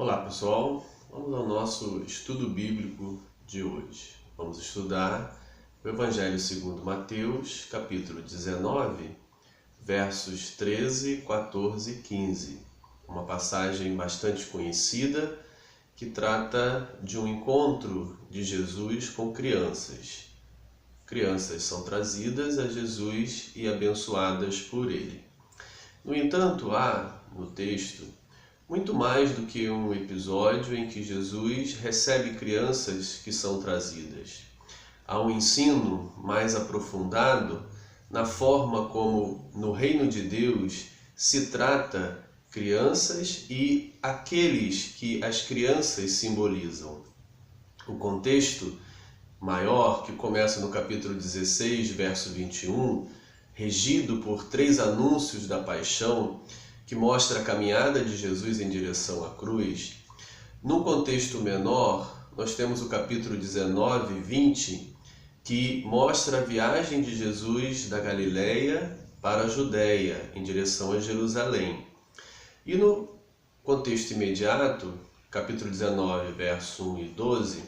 Olá pessoal, vamos ao nosso estudo bíblico de hoje. Vamos estudar o Evangelho segundo Mateus, capítulo 19, versos 13, 14 e 15. Uma passagem bastante conhecida que trata de um encontro de Jesus com crianças. Crianças são trazidas a Jesus e abençoadas por ele. No entanto, há no texto muito mais do que um episódio em que Jesus recebe crianças que são trazidas. Há um ensino mais aprofundado na forma como, no reino de Deus, se trata crianças e aqueles que as crianças simbolizam. O contexto maior, que começa no capítulo 16, verso 21, regido por 3 anúncios da paixão, que mostra a caminhada de Jesus em direção à cruz. Num contexto menor, nós temos o capítulo 19, 20, que mostra a viagem de Jesus da Galileia para a Judéia, em direção a Jerusalém. E no contexto imediato, capítulo 19, verso 1 e 12,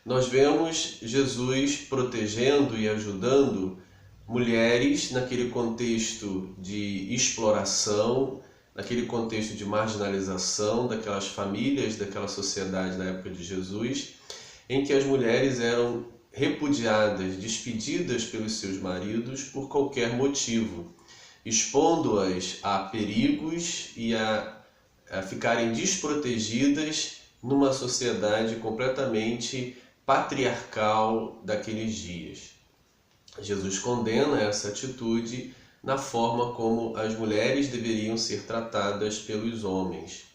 nós vemos Jesus protegendo e ajudando mulheres naquele contexto de exploração, naquele contexto de marginalização daquelas famílias, daquela sociedade na época de Jesus, em que as mulheres eram repudiadas, despedidas pelos seus maridos por qualquer motivo, expondo-as a perigos e a ficarem desprotegidas numa sociedade completamente patriarcal daqueles dias. Jesus condena essa atitude na forma como as mulheres deveriam ser tratadas pelos homens.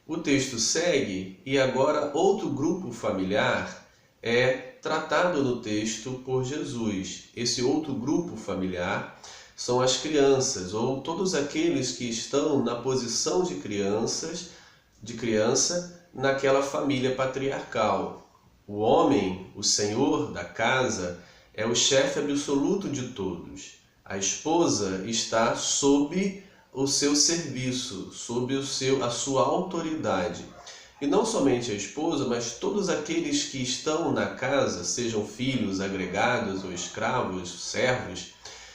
O texto segue e agora outro grupo familiar é tratado no texto por Jesus. Esse outro grupo familiar são as crianças, ou todos aqueles que estão na posição de criança naquela família patriarcal. O homem, o senhor da casa, é o chefe absoluto de todos. A esposa está sob o seu serviço, sob a sua autoridade. E não somente a esposa, mas todos aqueles que estão na casa, sejam filhos, agregados ou escravos, servos,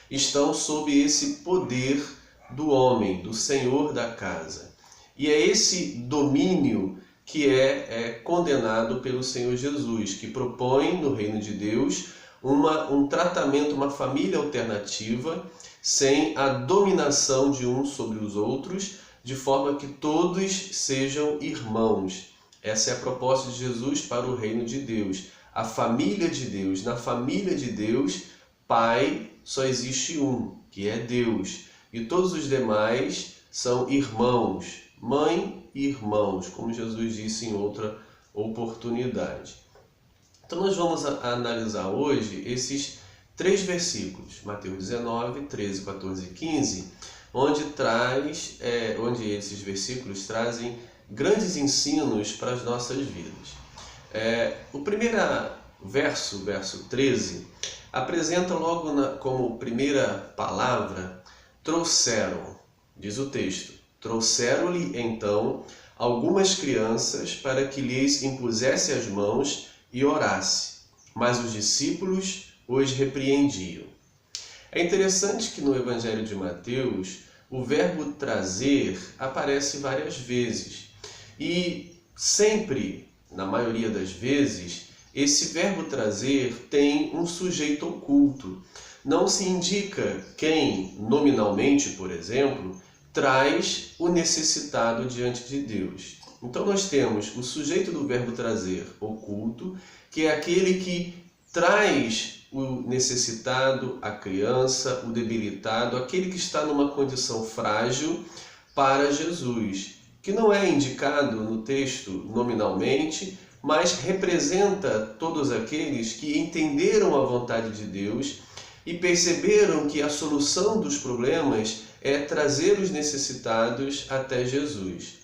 estão sob esse poder do homem, do senhor da casa. E é esse domínio que é condenado pelo Senhor Jesus, que propõe no reino de Deus um tratamento, uma família alternativa, sem a dominação de uns sobre os outros, de forma que todos sejam irmãos. Essa é a proposta de Jesus para o reino de Deus, a família de Deus. Na família de Deus, Pai só existe um, que é Deus, e todos os demais são irmãos, mãe e irmãos, como Jesus disse em outra oportunidade. Então nós vamos analisar hoje esses 3 versículos, Mateus 19, 13, 14 e 15, onde esses versículos trazem grandes ensinos para as nossas vidas. O primeiro verso 13, apresenta logo como primeira palavra, trouxeram, diz o texto, trouxeram-lhe então algumas crianças para que lhes impusesse as mãos e orasse, mas os discípulos os repreendiam. É interessante que no Evangelho de Mateus o verbo trazer aparece várias vezes e sempre, na maioria das vezes, esse verbo trazer tem um sujeito oculto. Não se indica quem, nominalmente, por exemplo, traz o necessitado diante de Deus. Então nós temos o sujeito do verbo trazer oculto, que é aquele que traz o necessitado, a criança, o debilitado, aquele que está numa condição frágil para Jesus, que não é indicado no texto nominalmente, mas representa todos aqueles que entenderam a vontade de Deus e perceberam que a solução dos problemas é trazer os necessitados até Jesus.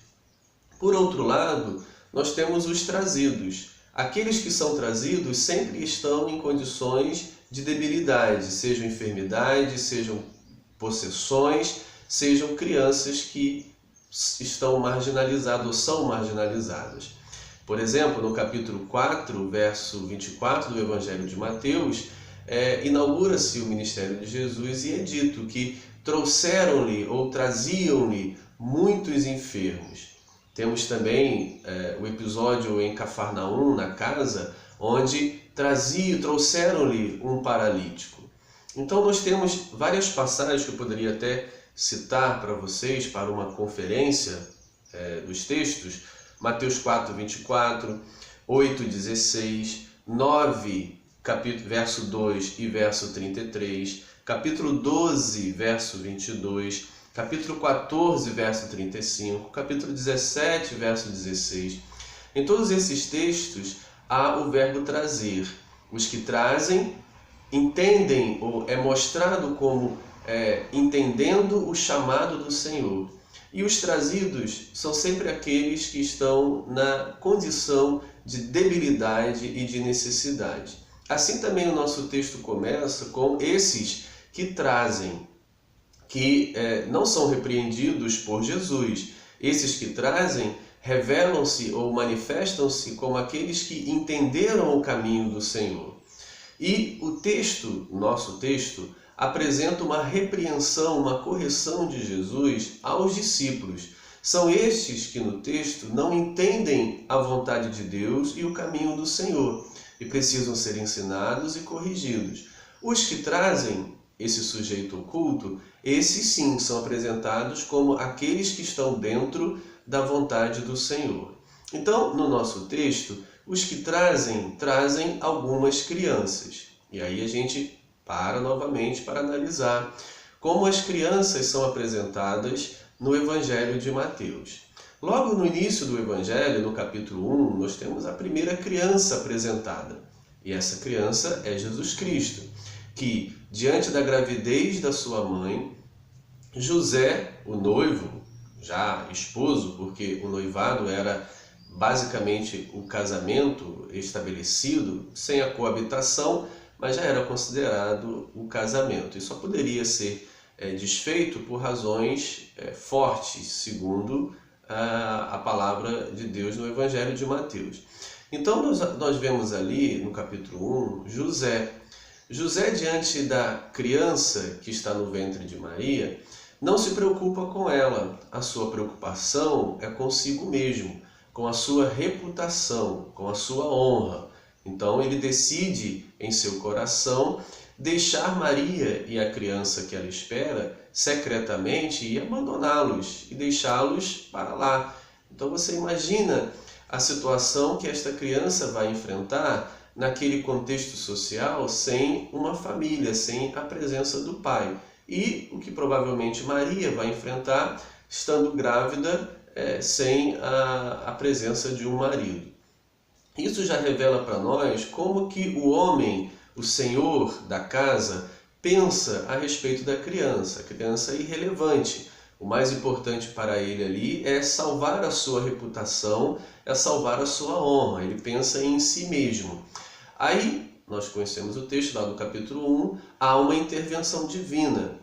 Por outro lado, nós temos os trazidos. Aqueles que são trazidos sempre estão em condições de debilidade, sejam enfermidades, sejam possessões, sejam crianças que estão marginalizadas ou são marginalizadas. Por exemplo, no capítulo 4, verso 24 do Evangelho de Mateus, inaugura-se o ministério de Jesus e é dito que trouxeram-lhe ou traziam-lhe muitos enfermos. Temos também o episódio em Cafarnaum, na casa, onde trouxeram-lhe um paralítico. Então nós temos várias passagens que eu poderia até citar para vocês para uma conferência dos textos. Mateus 4, 24, 8, 16, 9, verso 2 e verso 33, capítulo 12, verso 22, capítulo 14, verso 35, capítulo 17, verso 16. Em todos esses textos há o verbo trazer. Os que trazem entendem, ou é mostrado como entendendo o chamado do Senhor. E os trazidos são sempre aqueles que estão na condição de debilidade e de necessidade. Assim também o nosso texto começa com esses que trazem, que não são repreendidos por Jesus. Esses que trazem revelam-se ou manifestam-se como aqueles que entenderam o caminho do Senhor. E o texto, nosso texto, apresenta uma repreensão, uma correção de Jesus aos discípulos. São estes que no texto não entendem a vontade de Deus e o caminho do Senhor e precisam ser ensinados e corrigidos. Os que trazem esse sujeito oculto, esses sim são apresentados como aqueles que estão dentro da vontade do Senhor. Então, no nosso texto, os que trazem algumas crianças. E aí a gente para novamente para analisar como as crianças são apresentadas no Evangelho de Mateus. Logo no início do Evangelho, no capítulo 1, nós temos a primeira criança apresentada. E essa criança é Jesus Cristo, que, diante da gravidez da sua mãe, José, o noivo, já esposo, porque o noivado era basicamente o casamento estabelecido, sem a coabitação, mas já era considerado um casamento e só poderia ser desfeito por razões fortes, segundo a palavra de Deus no Evangelho de Mateus. Então nós vemos ali no capítulo 1 José. José, diante da criança que está no ventre de Maria, não se preocupa com ela. A sua preocupação é consigo mesmo, com a sua reputação, com a sua honra. Então ele decide em seu coração deixar Maria e a criança que ela espera secretamente e abandoná-los e deixá-los para lá. Então você imagina a situação que esta criança vai enfrentar naquele contexto social sem uma família, sem a presença do pai. E o que provavelmente Maria vai enfrentar estando grávida sem a presença de um marido. Isso já revela para nós como que o homem, o senhor da casa, pensa a respeito da criança. A criança é irrelevante. O mais importante para ele ali é salvar a sua reputação, é salvar a sua honra. Ele pensa em si mesmo. Aí, nós conhecemos o texto lá do capítulo 1, há uma intervenção divina.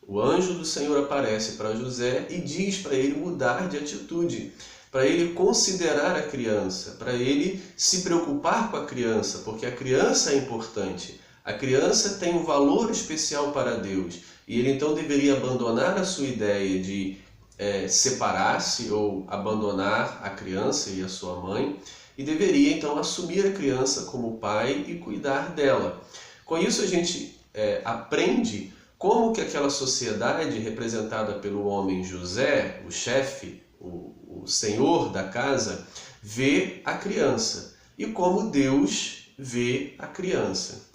O anjo do Senhor aparece para José e diz para ele mudar de atitude, para ele considerar a criança, para ele se preocupar com a criança, porque a criança é importante. A criança tem um valor especial para Deus e ele então deveria abandonar a sua ideia de separar-se ou abandonar a criança e a sua mãe e deveria então assumir a criança como pai e cuidar dela. Com isso a gente aprende como que aquela sociedade representada pelo homem José, o chefe, o senhor da casa, vê a criança e como Deus vê a criança.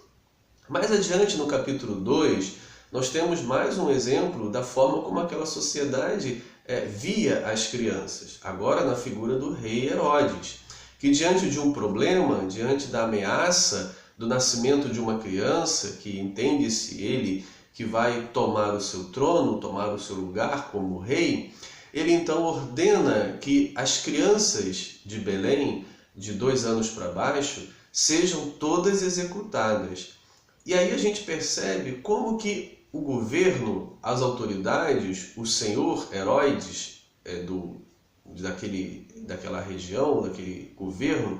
Mais adiante, no capítulo 2, nós temos mais um exemplo da forma como aquela sociedade via as crianças, agora na figura do rei Herodes, que diante de um problema, diante da ameaça do nascimento de uma criança, que entende-se ele que vai tomar o seu trono, tomar o seu lugar como rei, ele então ordena que as crianças de Belém, de 2 anos para baixo, sejam todas executadas. E aí a gente percebe como que o governo, as autoridades, o senhor Herodes, daquela região, daquele governo,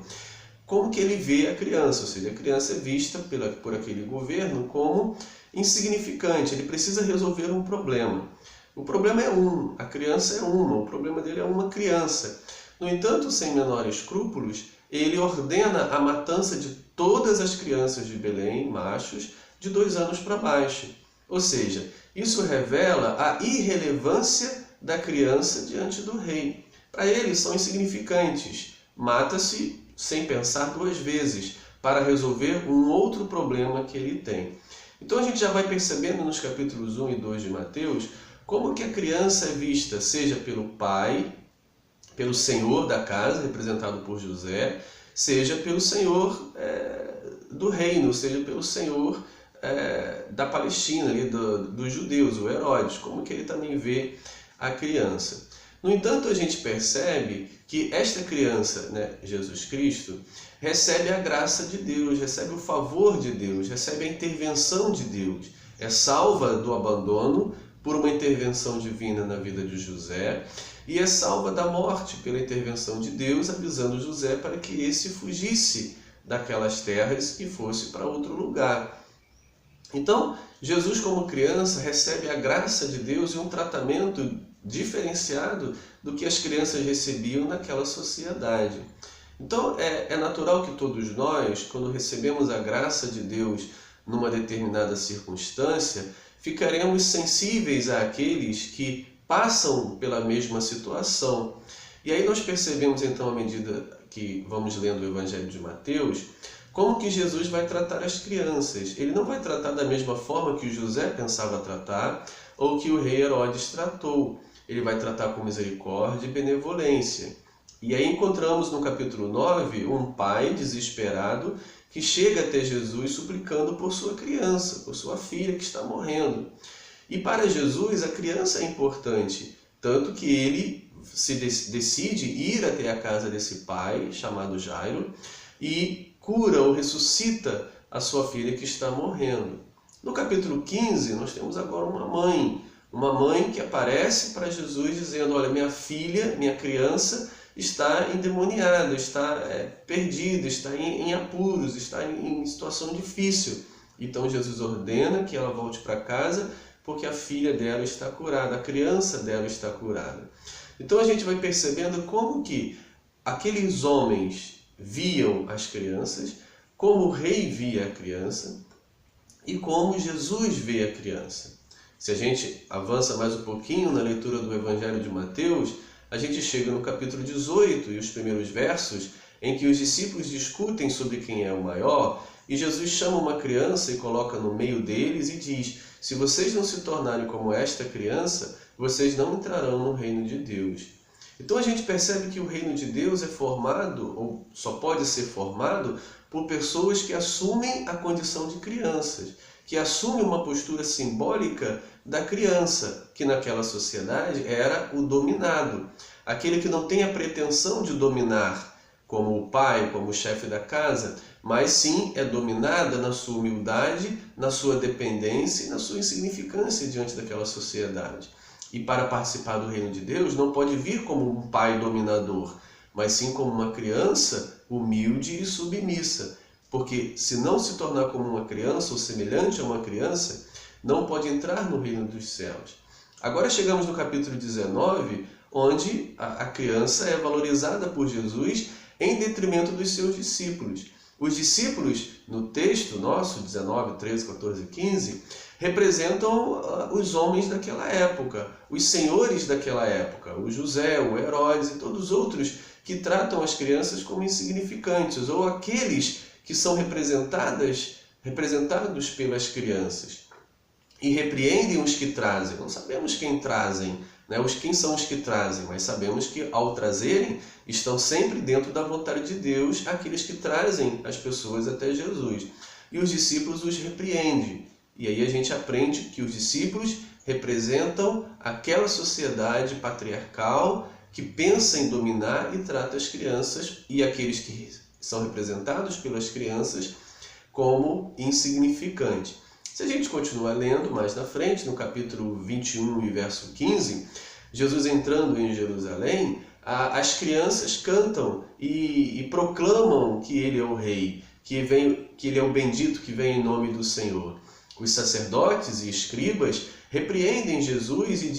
como que ele vê a criança, ou seja, a criança é vista por aquele governo como insignificante, ele precisa resolver um problema. O problema é a criança é o problema dele é uma criança. No entanto, sem menores escrúpulos, ele ordena a matança de todas as crianças de Belém, machos, de 2 anos para baixo. Ou seja, isso revela a irrelevância da criança diante do rei. Para ele, são insignificantes. Mata-se sem pensar 2 vezes, para resolver um outro problema que ele tem. Então a gente já vai percebendo nos capítulos 1 e 2 de Mateus, como que a criança é vista, seja pelo pai, pelo senhor da casa, representado por José, seja pelo senhor do reino, seja pelo senhor da Palestina, ali, dos judeus, o Herodes, como que ele também vê a criança. No entanto, a gente percebe que esta criança, Jesus Cristo, recebe a graça de Deus, recebe o favor de Deus, recebe a intervenção de Deus. É salva do abandono por uma intervenção divina na vida de José e é salva da morte pela intervenção de Deus, avisando José para que esse fugisse daquelas terras e fosse para outro lugar. Então, Jesus como criança recebe a graça de Deus e um tratamento diferenciado do que as crianças recebiam naquela sociedade. Então, é natural que todos nós, quando recebemos a graça de Deus numa determinada circunstância, ficaremos sensíveis àqueles que passam pela mesma situação. E aí nós percebemos, então, à medida que vamos lendo o Evangelho de Mateus, como que Jesus vai tratar as crianças. Ele não vai tratar da mesma forma que o José pensava tratar ou que o rei Herodes tratou. Ele vai tratar com misericórdia e benevolência. E aí encontramos no capítulo 9 um pai desesperado que chega até Jesus suplicando por sua criança, por sua filha que está morrendo. E para Jesus a criança é importante, tanto que ele decide ir até a casa desse pai, chamado Jairo, e cura ou ressuscita a sua filha que está morrendo. No capítulo 15 nós temos agora uma mãe que aparece para Jesus dizendo: olha, minha filha, minha criança está endemoniada, está perdida, está em apuros, está em situação difícil. Então Jesus ordena que ela volte para casa porque a filha dela está curada, a criança dela está curada. Então a gente vai percebendo como que aqueles homens viam as crianças, como o rei via a criança e como Jesus vê a criança. Se a gente avança mais um pouquinho na leitura do Evangelho de Mateus, a gente chega no capítulo 18 e os primeiros versos, em que os discípulos discutem sobre quem é o maior, e Jesus chama uma criança e coloca no meio deles e diz: se vocês não se tornarem como esta criança, vocês não entrarão no reino de Deus. Então a gente percebe que o reino de Deus é formado, ou só pode ser formado, por pessoas que assumem a condição de crianças, que assumem uma postura simbólica da criança, que naquela sociedade era o dominado, aquele que não tem a pretensão de dominar como o pai, como o chefe da casa, mas sim é dominada na sua humildade, na sua dependência e na sua insignificância diante daquela sociedade. E para participar do reino de Deus não pode vir como um pai dominador, mas sim como uma criança humilde e submissa. Porque se não se tornar como uma criança ou semelhante a uma criança, não pode entrar no reino dos céus. Agora chegamos no capítulo 19, onde a criança é valorizada por Jesus em detrimento dos seus discípulos. Os discípulos, no texto nosso, 19, 13, 14 e 15, representam os homens daquela época, os senhores daquela época, o José, o Herodes e todos os outros que tratam as crianças como insignificantes, ou aqueles que são representados pelas crianças. E repreendem os que trazem. Não sabemos quem trazem, quem são os que trazem, mas sabemos que ao trazerem, estão sempre dentro da vontade de Deus aqueles que trazem as pessoas até Jesus. E os discípulos os repreendem. E aí a gente aprende que os discípulos representam aquela sociedade patriarcal que pensa em dominar e trata as crianças e aqueles que são representados pelas crianças como insignificantes. Se a gente continuar lendo mais na frente, no capítulo 21 e verso 15, Jesus entrando em Jerusalém, as crianças cantam e proclamam que ele é o rei, que ele é o bendito que vem em nome do Senhor. Os sacerdotes e escribas repreendem Jesus e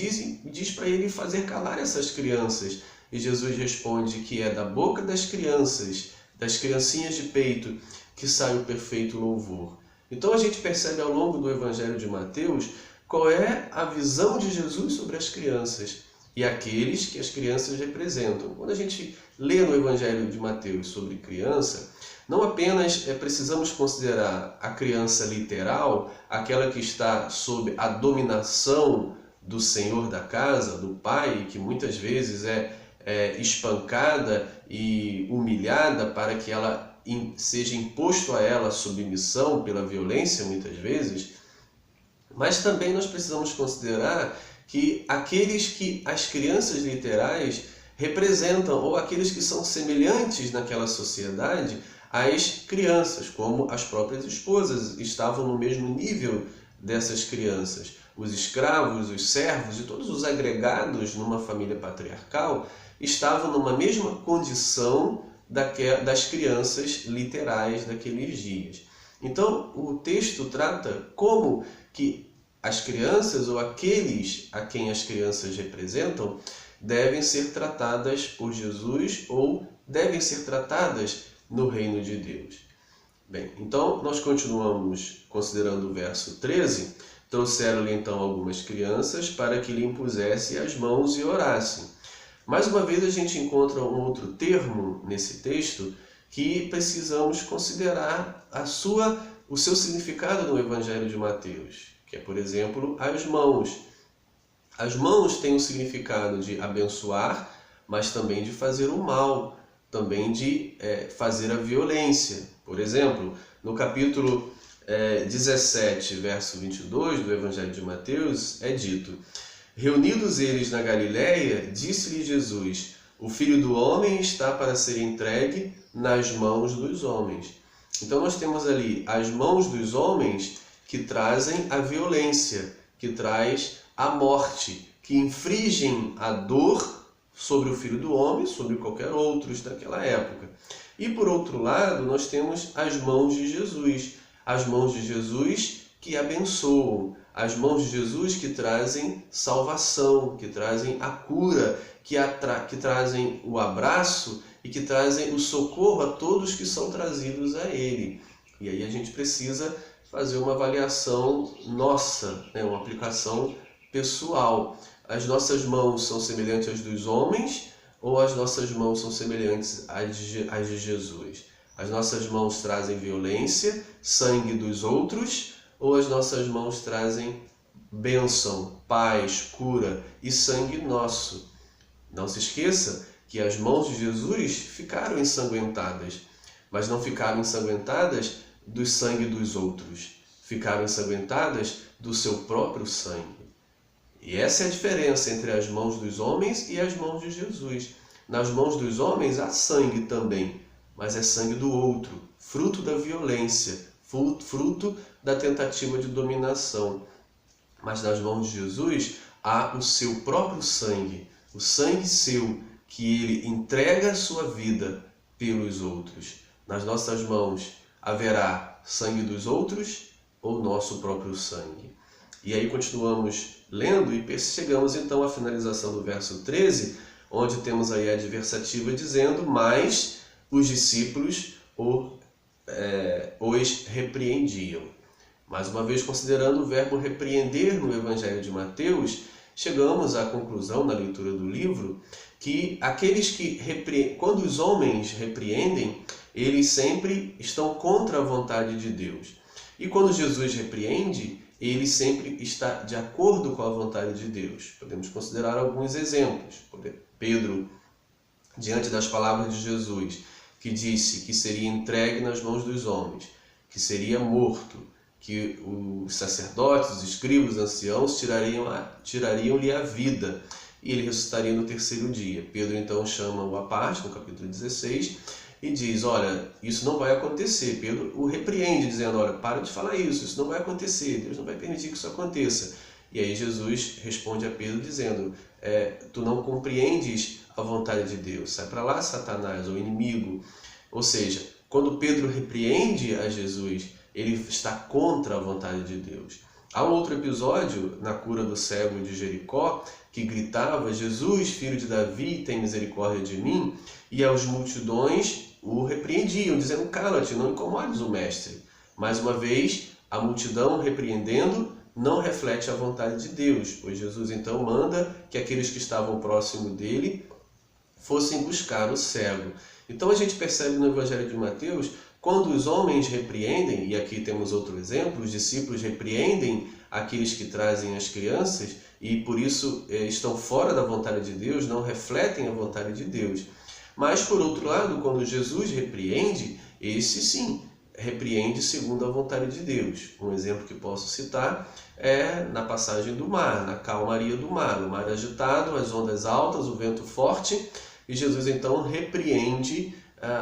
diz para ele fazer calar essas crianças. E Jesus responde que é da boca das crianças, das criancinhas de peito, que sai o perfeito louvor. Então a gente percebe ao longo do Evangelho de Mateus qual é a visão de Jesus sobre as crianças e aqueles que as crianças representam. Quando a gente lê no Evangelho de Mateus sobre criança, não apenas precisamos considerar a criança literal, aquela que está sob a dominação do senhor da casa, do pai, que muitas vezes é espancada e humilhada para que ela seja imposto a ela submissão pela violência, muitas vezes. Mas também nós precisamos considerar que aqueles que as crianças literais representam, ou aqueles que são semelhantes naquela sociedade às crianças, como as próprias esposas estavam no mesmo nível dessas crianças. Os escravos, os servos e todos os agregados numa família patriarcal estavam numa mesma condição das crianças literais daqueles dias. Então, o texto trata como que as crianças, ou aqueles a quem as crianças representam, devem ser tratadas por Jesus ou devem ser tratadas no reino de Deus. Bem, então nós continuamos considerando o verso 13. Trouxeram-lhe então algumas crianças para que lhe impusesse as mãos e orassem. Mais uma vez a gente encontra um outro termo nesse texto que precisamos considerar o seu significado no Evangelho de Mateus, que é, por exemplo, as mãos. As mãos têm o significado de abençoar, mas também de fazer o mal, também de fazer a violência. Por exemplo, no capítulo 17, verso 22 do Evangelho de Mateus, é dito: reunidos eles na Galiléia, disse-lhe Jesus: o Filho do Homem está para ser entregue nas mãos dos homens. Então nós temos ali as mãos dos homens que trazem a violência, que traz a morte, que infligem a dor sobre o Filho do Homem, sobre qualquer outro daquela época. E por outro lado, nós temos as mãos de Jesus. As mãos de Jesus que abençoam, as mãos de Jesus que trazem salvação, que trazem a cura, que trazem o abraço e que trazem o socorro a todos que são trazidos a Ele. E aí a gente precisa fazer uma avaliação nossa, uma aplicação pessoal. As nossas mãos são semelhantes às dos homens ou as nossas mãos são semelhantes às de Jesus? As nossas mãos trazem violência, sangue dos outros, ou as nossas mãos trazem bênção, paz, cura e sangue nosso? Não se esqueça que as mãos de Jesus ficaram ensanguentadas, mas não ficaram ensanguentadas do sangue dos outros, ficaram ensanguentadas do seu próprio sangue. E essa é a diferença entre as mãos dos homens e as mãos de Jesus. Nas mãos dos homens há sangue também, mas é sangue do outro, fruto da violência, fruto da tentativa de dominação. Mas nas mãos de Jesus há o seu próprio sangue, o sangue seu, que ele entrega a sua vida pelos outros. Nas nossas mãos haverá sangue dos outros ou nosso próprio sangue? E aí continuamos lendo e chegamos então à finalização do verso 13, onde temos aí a adversativa dizendo: mas os discípulos os repreendiam. Mais uma vez, considerando o verbo repreender no Evangelho de Mateus, chegamos à conclusão na leitura do livro que aqueles que quando os homens repreendem, eles sempre estão contra a vontade de Deus. E quando Jesus repreende, ele sempre está de acordo com a vontade de Deus. Podemos considerar alguns exemplos. Pedro, diante das palavras de Jesus, que disse que seria entregue nas mãos dos homens, que seria morto, que os sacerdotes, os escribas, os anciãos tirariam-lhe a vida e ele ressuscitaria no terceiro dia. Pedro então chama-o à parte, no capítulo 16, e diz: olha, isso não vai acontecer. Pedro o repreende, dizendo: olha, para de falar isso não vai acontecer, Deus não vai permitir que isso aconteça. E aí Jesus responde a Pedro dizendo: tu não compreendes a vontade de Deus. Sai para lá, Satanás, o inimigo. Ou seja, quando Pedro repreende a Jesus, ele está contra a vontade de Deus. Há um outro episódio na cura do cego de Jericó, que gritava: Jesus, filho de Davi, tem misericórdia de mim. E as multidões o repreendiam, dizendo: cala-te, não incomodes o mestre. Mais uma vez, a multidão repreendendo não reflete a vontade de Deus, pois Jesus então manda que aqueles que estavam próximo dele fossem buscar o cego. Então a gente percebe no Evangelho de Mateus, quando os homens repreendem, e aqui temos outro exemplo, os discípulos repreendem aqueles que trazem as crianças e por isso estão fora da vontade de Deus, não refletem a vontade de Deus. Mas por outro lado, quando Jesus repreende, esse sim repreende segundo a vontade de Deus. Um exemplo que posso citar é na passagem do mar, na calmaria do mar. O mar agitado, as ondas altas, o vento forte, e Jesus então repreende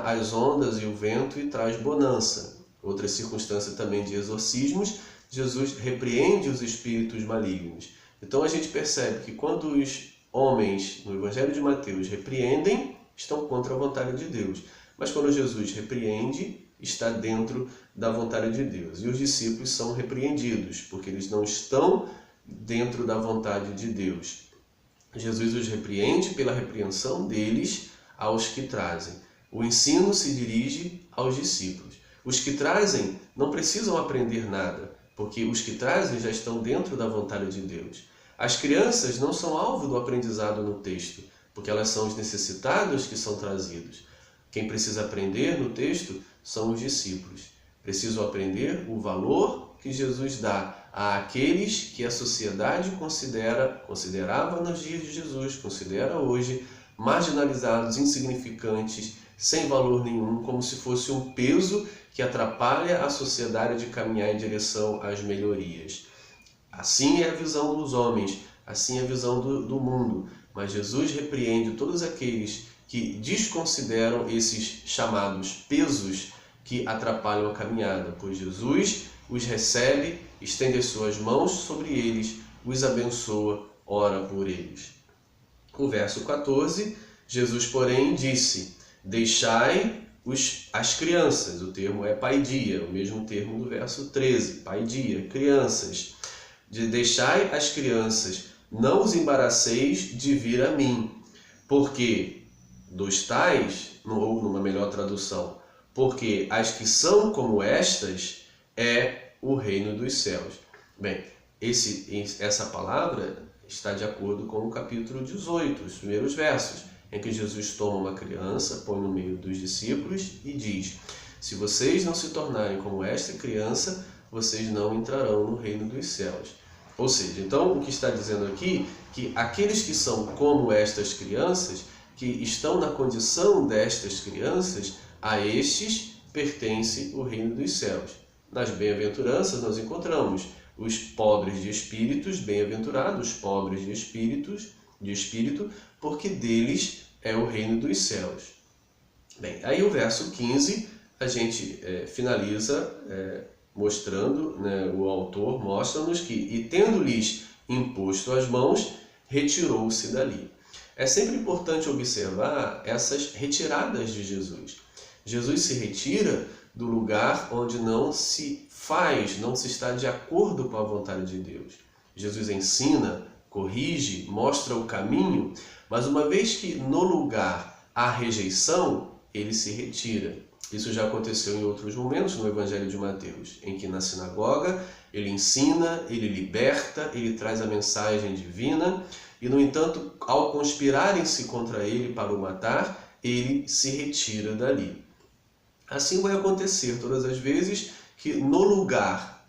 as ondas e o vento e traz bonança. Outra circunstância também de exorcismos, Jesus repreende os espíritos malignos. Então a gente percebe que quando os homens no Evangelho de Mateus repreendem, estão contra a vontade de Deus. Mas quando Jesus repreende, está dentro da vontade de Deus. E os discípulos são repreendidos, porque eles não estão dentro da vontade de Deus. Jesus os repreende pela repreensão deles aos que trazem. O ensino se dirige aos discípulos. Os que trazem não precisam aprender nada, porque os que trazem já estão dentro da vontade de Deus. As crianças não são alvo do aprendizado no texto, porque elas são os necessitados que são trazidos. Quem precisa aprender no texto são os discípulos. Precisam aprender o valor que Jesus dá àqueles que a sociedade considerava nos dias de Jesus, considera hoje marginalizados, insignificantes, sem valor nenhum, como se fosse um peso que atrapalha a sociedade de caminhar em direção às melhorias. Assim é a visão dos homens, assim é a visão do mundo. Mas Jesus repreende todos aqueles que desconsideram esses chamados pesos que atrapalham a caminhada, pois Jesus os recebe, estende as suas mãos sobre eles, os abençoa, ora por eles. O verso 14, Jesus, porém, disse: deixai as crianças, o termo é paidia, o mesmo termo do verso 13, paidia, crianças. Deixai as crianças, não os embaraceis de vir a mim, porque dos tais, ou numa melhor tradução, porque as que são como estas é o reino dos céus. Bem, essa palavra está de acordo com o capítulo 18, os primeiros versos, em que Jesus toma uma criança, põe no meio dos discípulos e diz: se vocês não se tornarem como esta criança, vocês não entrarão no reino dos céus. Ou seja, então o que está dizendo aqui, que aqueles que são como estas crianças, que estão na condição destas crianças, a estes pertence o reino dos céus. Nas bem-aventuranças nós encontramos os pobres de espíritos, bem-aventurados, pobres de espírito, porque deles é o reino dos céus. Bem, aí o verso 15 a gente finaliza mostrando, o autor mostra-nos que, e tendo-lhes imposto as mãos, retirou-se dali. É sempre importante observar essas retiradas de Jesus. Jesus se retira do lugar onde não se está de acordo com a vontade de Deus. Jesus ensina, corrige, mostra o caminho, mas uma vez que no lugar há rejeição, ele se retira. Isso já aconteceu em outros momentos no Evangelho de Mateus, em que na sinagoga ele ensina, ele liberta, ele traz a mensagem divina e, no entanto, ao conspirarem-se contra ele para o matar, ele se retira dali. Assim vai acontecer todas as vezes que no lugar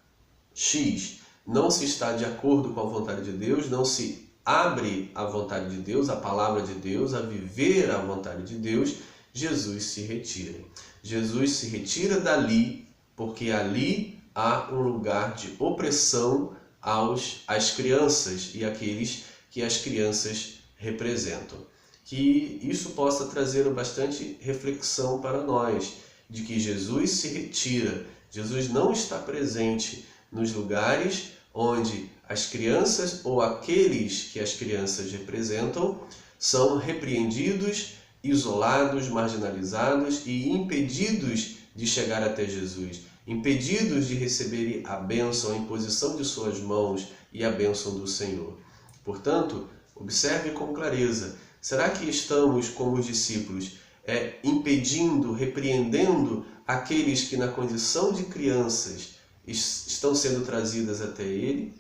X não se está de acordo com a vontade de Deus, não se abre à vontade de Deus, à palavra de Deus, a viver a vontade de Deus, Jesus se retira. Jesus se retira dali, porque ali há um lugar de opressão às crianças e àqueles que as crianças representam. Que isso possa trazer bastante reflexão para nós, de que Jesus se retira. Jesus não está presente nos lugares onde as crianças ou aqueles que as crianças representam são repreendidos, isolados, marginalizados e impedidos de chegar até Jesus, impedidos de receberem a bênção, a imposição de suas mãos e a bênção do Senhor. Portanto, observe com clareza, será que estamos, como os discípulos, impedindo, repreendendo aqueles que na condição de crianças estão sendo trazidas até Ele?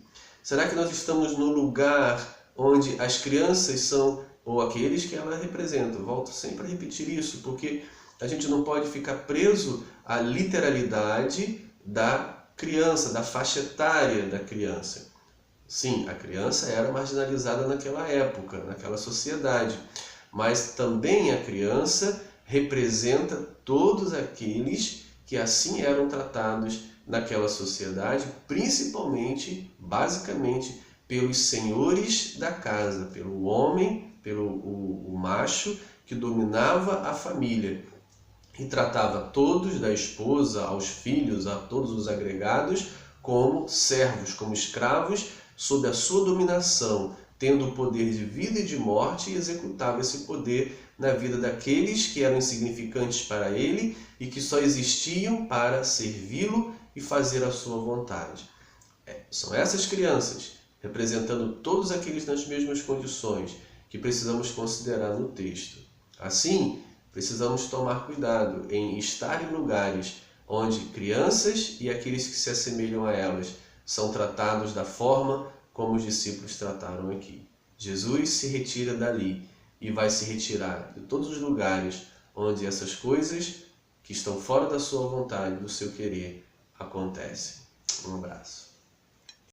Será que nós estamos no lugar onde as crianças são, ou aqueles que elas representam? Volto sempre a repetir isso, porque a gente não pode ficar preso à literalidade da criança, da faixa etária da criança. Sim, a criança era marginalizada naquela época, naquela sociedade, mas também a criança representa todos aqueles que assim eram tratados naquela sociedade, principalmente, basicamente, pelos senhores da casa, pelo homem, pelo o macho que dominava a família e tratava todos, da esposa aos filhos, a todos os agregados, como servos, como escravos, sob a sua dominação, tendo o poder de vida e de morte, e executava esse poder na vida daqueles que eram insignificantes para ele e que só existiam para servi-lo e fazer a sua vontade. São essas crianças, representando todos aqueles nas mesmas condições, que precisamos considerar no texto. Assim, precisamos tomar cuidado em estar em lugares onde crianças e aqueles que se assemelham a elas são tratados da forma como os discípulos trataram aqui. Jesus se retira dali e vai se retirar de todos os lugares onde essas coisas que estão fora da sua vontade, do seu querer, acontecem. Um abraço.